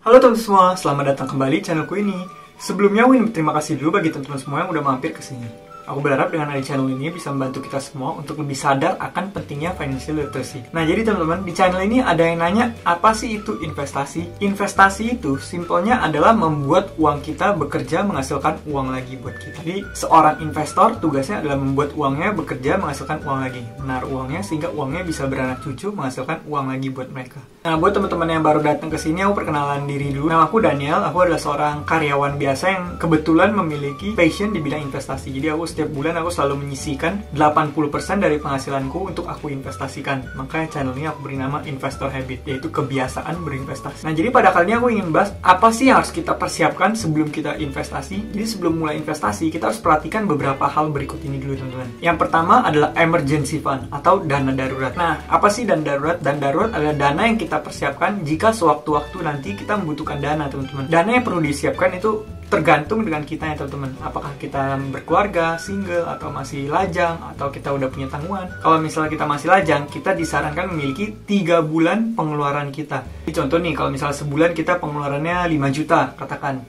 Halo teman-teman semua, selamat datang kembali di channelku ini. Sebelumnya, aku ingin berterima kasih dulu bagi teman-teman semua yang udah mampir ke sini. Aku berharap dengan ada channel ini bisa membantu kita semua untuk lebih sadar akan pentingnya financial literacy. Nah, jadi teman-teman, di channel ini ada yang nanya, apa sih itu investasi? Investasi itu simpelnya adalah membuat uang kita bekerja menghasilkan uang lagi buat kita. Jadi, seorang investor tugasnya adalah membuat uangnya bekerja menghasilkan uang lagi. Menaruh uangnya sehingga uangnya bisa beranak cucu menghasilkan uang lagi buat mereka. Nah, buat teman-teman yang baru datang ke sini, aku perkenalan diri dulu. Nama aku Daniel, aku adalah seorang karyawan biasa yang kebetulan memiliki passion di bidang investasi. Jadi aku setiap bulan aku selalu menyisihkan 80% dari penghasilanku untuk aku investasikan. Makanya channel ini aku beri nama Investor Habit, yaitu kebiasaan berinvestasi. Nah, jadi pada kali ini aku ingin bahas apa sih yang harus kita persiapkan sebelum kita investasi. Jadi sebelum mulai investasi, kita harus perhatikan beberapa hal berikut ini dulu, teman-teman. Yang pertama adalah emergency fund atau dana darurat. Nah, apa sih dana darurat? Dana darurat adalah dana yang kita persiapkan jika sewaktu-waktu nanti kita membutuhkan dana, teman-teman. Dana yang perlu disiapkan itu tergantung dengan kita ya, teman-teman. Apakah kita berkeluarga, single, atau masih lajang, atau kita udah punya tanggungan. Kalau misalnya kita masih lajang, kita disarankan memiliki 3 bulan pengeluaran kita. Jadi contoh nih, kalau misalnya sebulan kita pengeluarannya 5 juta, katakan.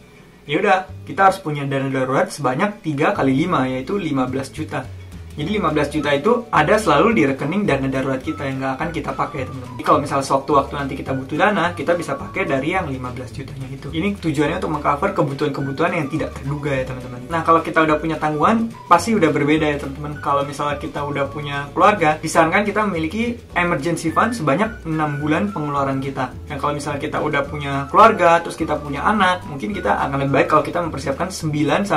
Ya udah, kita harus punya dana darurat sebanyak 3 kali 5, yaitu 15 juta. Jadi 15 juta itu ada selalu di rekening dana darurat kita yang nggak akan kita pakai, teman-teman. Jadi kalau misalnya sewaktu-waktu nanti kita butuh dana, kita bisa pakai dari yang 15 jutanya itu. Ini tujuannya untuk mengcover kebutuhan-kebutuhan yang tidak terduga ya, teman-teman. Nah, kalau kita udah punya tanggungan, pasti udah berbeda ya, teman-teman. Kalau misalnya kita udah punya keluarga, disarankan kita memiliki emergency fund sebanyak 6 bulan pengeluaran kita. Dan kalau misalnya kita udah punya keluarga, terus kita punya anak, mungkin kita akan lebih baik kalau kita mempersiapkan 9-12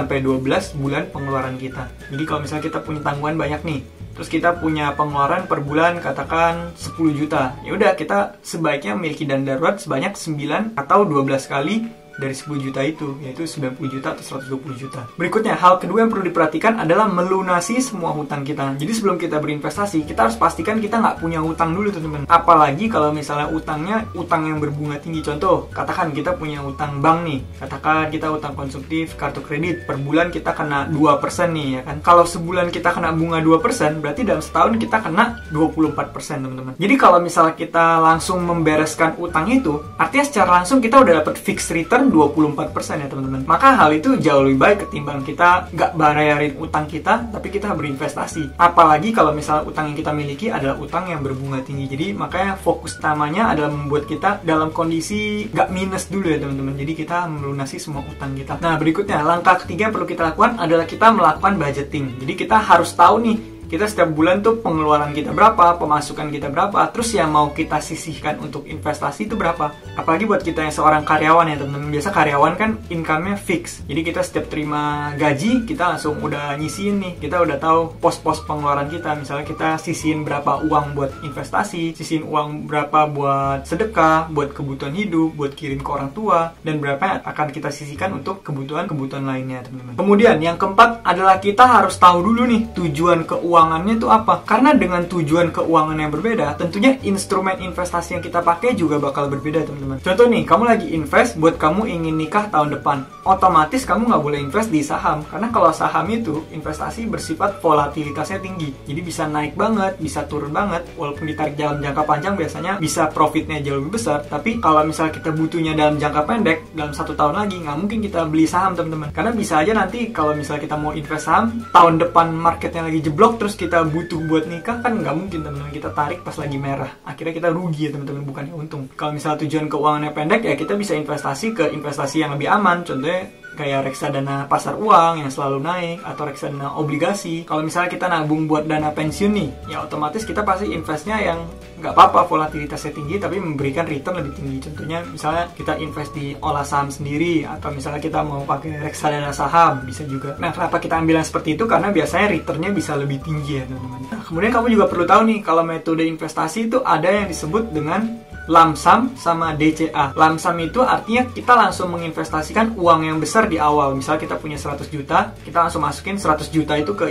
bulan pengeluaran kita. Jadi kalau misalnya kita punya tanggungan banyak nih, terus kita punya pengeluaran per bulan katakan 10 juta. Ya udah, kita sebaiknya memiliki dana darurat sebanyak 9 atau 12 kali dari 10 juta itu, yaitu 90 juta atau 120 juta. Berikutnya, hal kedua yang perlu diperhatikan adalah melunasi semua hutang kita. Jadi sebelum kita berinvestasi, kita harus pastikan kita nggak punya hutang dulu, teman-teman. Apalagi kalau misalnya utangnya utang yang berbunga tinggi. Contoh, katakan kita punya utang bank nih. Katakan kita utang konsumtif, kartu kredit. Per bulan kita kena 2% nih, ya kan. Kalau sebulan kita kena bunga 2%, berarti dalam setahun kita kena 24%, teman-teman. Jadi kalau misalnya kita langsung membereskan utang itu, artinya secara langsung kita udah dapat fixed return 24% ya, teman-teman. Maka hal itu jauh lebih baik ketimbang kita nggak bayarin utang kita, tapi kita berinvestasi. Apalagi kalau misalnya utang yang kita miliki adalah utang yang berbunga tinggi. Jadi makanya fokus utamanya adalah membuat kita dalam kondisi nggak minus dulu ya, teman-teman. Jadi kita melunasi semua utang kita. Nah, berikutnya, langkah ketiga yang perlu kita lakukan adalah kita melakukan budgeting. Jadi kita harus tahu nih, kita setiap bulan tuh pengeluaran kita berapa, pemasukan kita berapa, terus yang mau kita sisihkan untuk investasi itu berapa. Apalagi buat kita yang seorang karyawan ya, teman-teman. Biasa karyawan kan income-nya fix. Jadi kita setiap terima gaji, kita langsung udah nyisihin nih. Kita udah tahu pos-pos pengeluaran kita. Misalnya kita sisihin berapa uang buat investasi, sisihin uang berapa buat sedekah, buat kebutuhan hidup, buat kirim ke orang tua, dan berapa akan kita sisihkan untuk kebutuhan-kebutuhan lainnya, teman-teman. Kemudian yang keempat adalah kita harus tahu dulu nih tujuan keuangannya itu apa. Karena dengan tujuan keuangan yang berbeda, tentunya instrumen investasi yang kita pakai juga bakal berbeda, teman-teman. Contoh nih, kamu lagi invest buat kamu ingin nikah tahun depan. Otomatis kamu nggak boleh invest di saham. Karena kalau saham itu investasi bersifat volatilitasnya tinggi. Jadi bisa naik banget, bisa turun banget. Walaupun ditarik dalam jangka panjang biasanya bisa profitnya jauh lebih besar. Tapi kalau misalnya kita butuhnya dalam jangka pendek, dalam 1 tahun lagi, nggak mungkin kita beli saham, teman-teman. Karena bisa aja nanti kalau misalnya kita mau invest saham, tahun depan marketnya lagi jeblok, terus kita butuh buat nikah, kan nggak mungkin, teman-teman. Kita tarik pas lagi merah, akhirnya kita rugi ya, teman-teman, bukannya untung. Kalau misalnya tujuan keuangannya pendek, ya kita bisa investasi ke investasi yang lebih aman. Contohnya kayak reksadana pasar uang yang selalu naik, atau reksadana obligasi. Kalau misalnya kita nabung buat dana pensiun nih, ya otomatis kita pasti investnya yang nggak apa-apa volatilitasnya tinggi, tapi memberikan return lebih tinggi. Contohnya misalnya kita invest di olah saham sendiri, atau misalnya kita mau pakai reksadana saham, bisa juga. Nah, kenapa kita ambil yang seperti itu? Karena biasanya returnnya bisa lebih tinggi ya, teman-teman. Nah, kemudian kamu juga perlu tahu nih, kalau metode investasi itu ada yang disebut dengan lump sum sama DCA. Lump sum itu artinya kita langsung menginvestasikan uang yang besar di awal. Misalnya kita punya 100 juta, kita langsung masukin 100 juta itu ke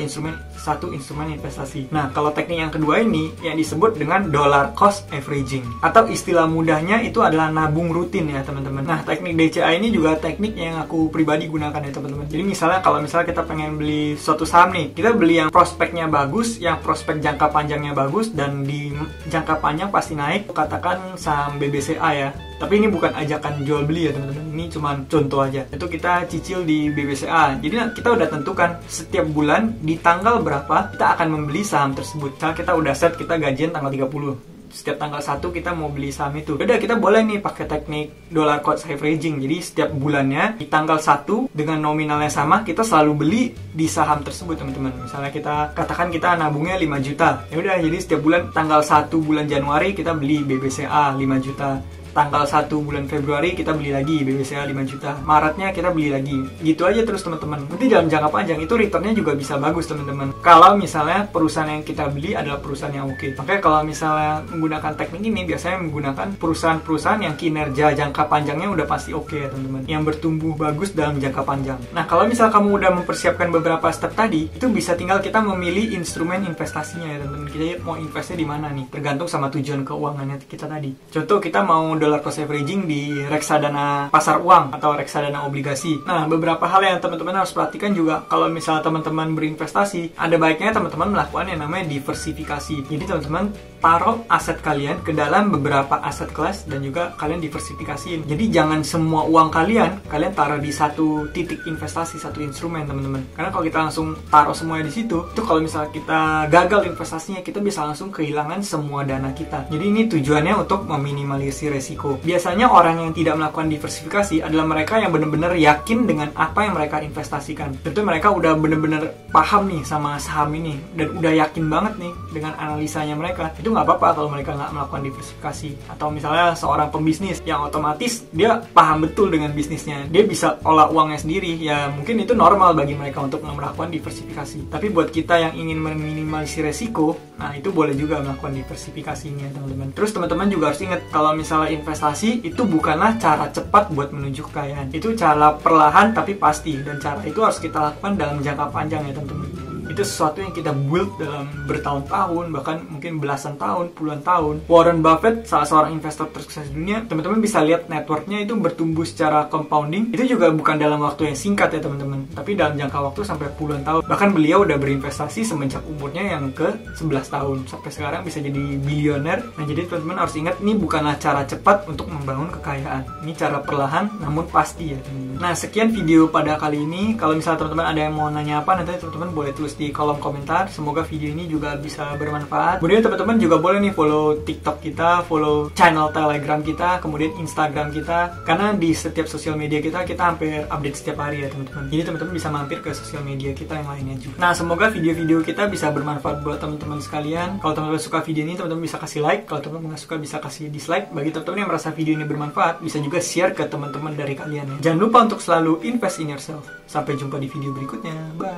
satu instrumen investasi. Nah, kalau teknik yang kedua ini yang disebut dengan dollar cost averaging, atau istilah mudahnya itu adalah nabung rutin ya, teman-teman. Nah, teknik DCA ini juga teknik yang aku pribadi gunakan ya, teman-teman. Jadi misalnya kalau kita pengen beli suatu saham nih, kita beli yang prospeknya bagus, yang prospek jangka panjangnya bagus, dan di jangka panjang pasti naik, katakan saham BBCA ya. Tapi ini bukan ajakan jual beli ya teman-teman, ini cuma contoh aja. Itu kita cicil di BBCA. Jadi kita udah tentukan setiap bulan di tanggal berapa kita akan membeli saham tersebut. Misalnya kita udah set, kita gajian tanggal 30. Setiap tanggal 1 kita mau beli saham itu. Udah, kita boleh nih pakai teknik dollar cost averaging. Jadi setiap bulannya di tanggal 1 dengan nominalnya sama, kita selalu beli di saham tersebut teman-teman. Misalnya kita katakan kita nabungnya 5 juta. Ya udah, jadi setiap bulan tanggal 1 bulan Januari kita beli BBCA 5 juta. Tanggal 1 bulan Februari kita beli lagi BBCA 5 juta. Maretnya kita beli lagi. Gitu aja terus teman-teman. Nanti dalam jangka panjang itu returnnya juga bisa bagus teman-teman. Kalau misalnya perusahaan yang kita beli adalah perusahaan yang oke. Makanya kalau misalnya menggunakan teknik ini biasanya menggunakan perusahaan-perusahaan yang kinerja jangka panjangnya udah pasti oke ya teman-teman. Yang bertumbuh bagus dalam jangka panjang. Nah, kalau misalnya kamu udah mempersiapkan beberapa step tadi, itu bisa tinggal kita memilih instrumen investasinya ya teman-teman. Kita mau investnya di mana nih? Tergantung sama tujuan keuangannya kita tadi. Contoh, kita mau dollar cost averaging di reksadana pasar uang atau reksadana obligasi. Nah, beberapa hal yang teman-teman harus perhatikan juga kalau misalnya teman-teman berinvestasi, ada baiknya teman-teman melakukan yang namanya diversifikasi. Jadi teman-teman taruh aset kalian ke dalam beberapa aset kelas dan juga kalian diversifikasiin. Jadi jangan semua uang kalian taruh di satu titik investasi, satu instrumen teman-teman. Karena kalau kita langsung taruh semuanya di situ, itu kalau misalnya kita gagal investasinya, kita bisa langsung kehilangan semua dana kita. Jadi ini tujuannya untuk meminimalisir resiko. Biasanya orang yang tidak melakukan diversifikasi adalah mereka yang benar-benar yakin dengan apa yang mereka investasikan. Tentu mereka udah benar-benar paham nih sama saham ini dan udah yakin banget nih dengan analisanya mereka. Itu nggak apa-apa kalau mereka nggak melakukan diversifikasi. Atau misalnya seorang pembisnis yang otomatis dia paham betul dengan bisnisnya, dia bisa olah uangnya sendiri. Ya mungkin itu normal bagi mereka untuk melakukan diversifikasi. Tapi buat kita yang ingin meminimalisir resiko, nah itu boleh juga melakukan diversifikasinya teman-teman. Terus teman-teman juga harus ingat kalau misalnya investasi itu bukanlah cara cepat buat menuju kekayaan. Itu cara perlahan tapi pasti, dan cara itu harus kita lakukan dalam jangka panjang ya teman-teman. Itu sesuatu yang kita build dalam bertahun-tahun, bahkan mungkin belasan tahun, puluhan tahun. Warren Buffett, salah seorang investor tersukses di dunia, teman-teman bisa lihat networknya itu bertumbuh secara compounding. Itu juga bukan dalam waktu yang singkat ya teman-teman, tapi dalam jangka waktu sampai puluhan tahun. Bahkan beliau udah berinvestasi semenjak umurnya yang ke 11 tahun. Sampai sekarang bisa jadi bilioner. Nah, jadi teman-teman harus ingat, ini bukanlah cara cepat untuk membangun kekayaan. Ini cara perlahan namun pasti ya teman-teman. Nah, sekian video pada kali ini. Kalau misalnya teman-teman ada yang mau nanya apa, nanti teman-teman boleh tulis di kolom komentar. Semoga video ini juga bisa bermanfaat. Kemudian teman-teman juga boleh nih follow TikTok kita, follow channel Telegram kita, kemudian Instagram kita. Karena di setiap sosial media kita hampir update setiap hari ya teman-teman. Jadi teman-teman bisa mampir ke sosial media kita yang lainnya juga. Nah, semoga video-video kita bisa bermanfaat buat teman-teman sekalian. Kalau teman-teman suka video ini, teman-teman bisa kasih like. Kalau teman-teman nggak suka, bisa kasih dislike. Bagi teman-teman yang merasa video ini bermanfaat, bisa juga share ke teman-teman dari kalian ya. Jangan lupa untuk selalu invest in yourself. Sampai jumpa di video berikutnya. Bye.